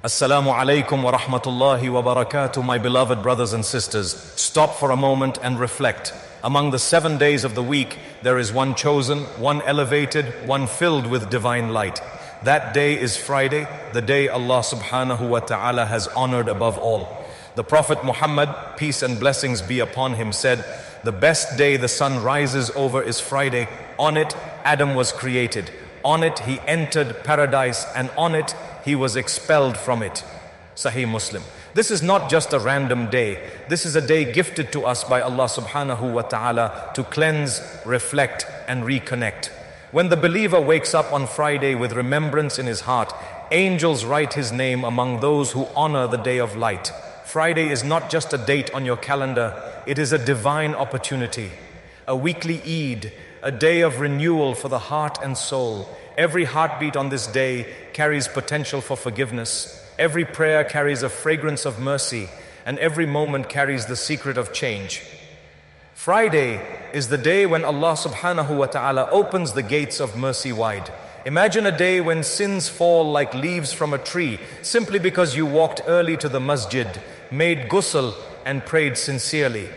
Assalamu alaikum wa rahmatullahi wa barakatuh, my beloved brothers and sisters. Stop for a moment and reflect. Among the 7 days of the week, there is one chosen, one elevated, one filled with divine light. That day is Friday, the day Allah Subhanahu wa ta'ala has honored above all. The Prophet Muhammad, peace and blessings be upon him, said, "The best day the sun rises over is Friday. On it, Adam was created. On it, he entered paradise, and on it, he was expelled from it." Sahih Muslim. This is not just a random day. This is a day gifted to us by Allah Subhanahu wa ta'ala to cleanse, reflect, and reconnect. When the believer wakes up on Friday with remembrance in his heart, angels write his name among those who honor the day of light. Friday is not just a date on your calendar, it is a divine opportunity, a weekly Eid, a day of renewal for the heart and soul. Every heartbeat on this day carries potential for forgiveness. Every prayer carries a fragrance of mercy, and every moment carries the secret of change. Friday is the day when Allah Subhanahu wa ta'ala opens the gates of mercy wide. Imagine a day when sins fall like leaves from a tree simply because you walked early to the masjid, made ghusl, and prayed sincerely.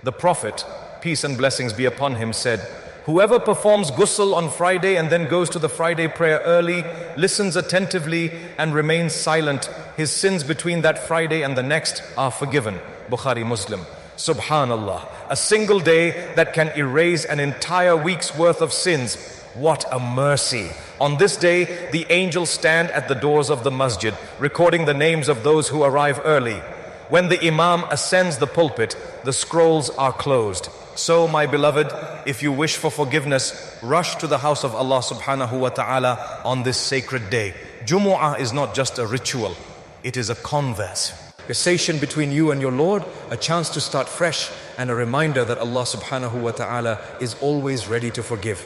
The Prophet, peace and blessings be upon him, said, "Whoever performs ghusl on Friday and then goes to the Friday prayer early, listens attentively and remains silent, his sins between that Friday and the next are forgiven." Bukhari Muslim. Subhanallah, a single day that can erase an entire week's worth of sins. What a mercy. On this day, the angels stand at the doors of the masjid, recording the names of those who arrive early. When the imam ascends the pulpit, the scrolls are closed. So, my beloved, if you wish for forgiveness, rush to the house of Allah Subhanahu wa ta'ala on this sacred day. Jumu'ah is not just a ritual, it is a converse. A conversation between you and your Lord, a chance to start fresh, and a reminder that Allah Subhanahu wa ta'ala is always ready to forgive.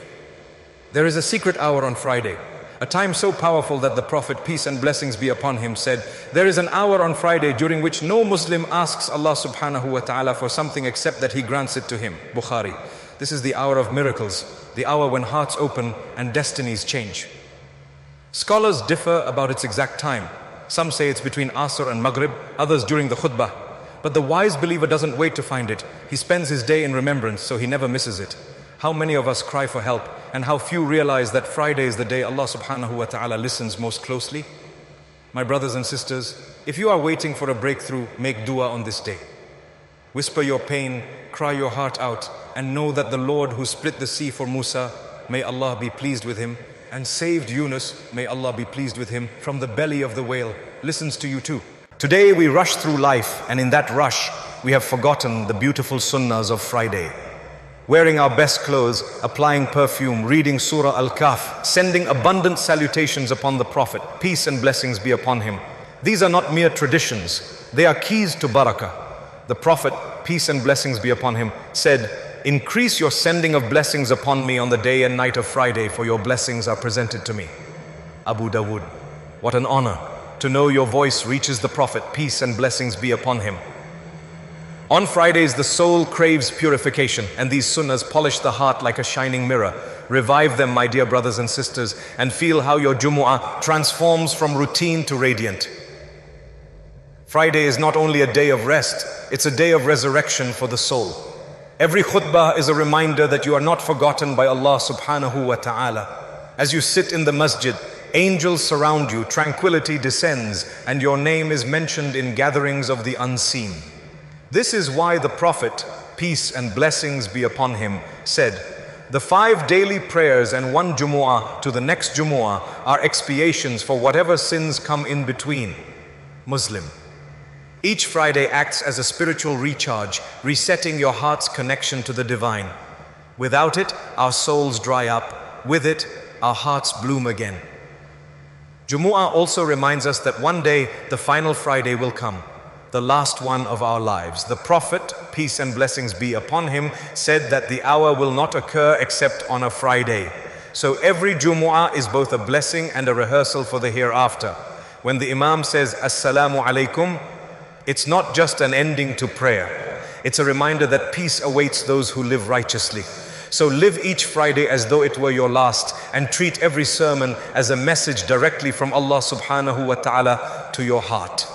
There is a secret hour on Friday, a time so powerful that the Prophet, peace and blessings be upon him, said, "There is an hour on Friday during which no Muslim asks Allah Subhanahu wa ta'ala for something except that He grants it to him." Bukhari. This is the hour of miracles, the hour when hearts open and destinies change. Scholars differ about its exact time. Some say it's between Asr and Maghrib, others during the khutbah. But the wise believer doesn't wait to find it. He spends his day in remembrance, so he never misses it. How many of us cry for help, and how few realize that Friday is the day Allah Subhanahu wa ta'ala listens most closely? My brothers and sisters, if you are waiting for a breakthrough, make dua on this day. Whisper your pain, cry your heart out, and know that the Lord who split the sea for Musa, may Allah be pleased with him, and saved Yunus, may Allah be pleased with him, from the belly of the whale, listens to you too. Today we rush through life, and in that rush, we have forgotten the beautiful Sunnahs of Friday. Wearing our best clothes, applying perfume, reading Surah Al-Kahf, sending abundant salutations upon the Prophet, peace and blessings be upon him. These are not mere traditions, they are keys to Barakah. The Prophet, peace and blessings be upon him, said, "Increase your sending of blessings upon me on the day and night of Friday, for your blessings are presented to me." Abu Dawood. What an honor to know your voice reaches the Prophet, peace and blessings be upon him. On Fridays, the soul craves purification, and these sunnahs polish the heart like a shining mirror. Revive them, my dear brothers and sisters, and feel how your Jumu'ah transforms from routine to radiant. Friday is not only a day of rest, it's a day of resurrection for the soul. Every khutbah is a reminder that you are not forgotten by Allah Subhanahu wa ta'ala. As you sit in the masjid, angels surround you, tranquility descends, and your name is mentioned in gatherings of the unseen. This is why the Prophet, peace and blessings be upon him, said, "The 5 daily prayers and 1 Jumu'ah to the next Jumu'ah are expiations for whatever sins come in between." Muslim. Each Friday acts as a spiritual recharge, resetting your heart's connection to the divine. Without it, our souls dry up. With it, our hearts bloom again. Jumu'ah also reminds us that one day the final Friday will come, the last one of our lives. The Prophet, peace and blessings be upon him, said that the hour will not occur except on a Friday. So every Jumu'ah is both a blessing and a rehearsal for the hereafter. When the Imam says, "Assalamu alaikum," it's not just an ending to prayer. It's a reminder that peace awaits those who live righteously. So live each Friday as though it were your last, and treat every sermon as a message directly from Allah Subhanahu wa Ta'ala to your heart.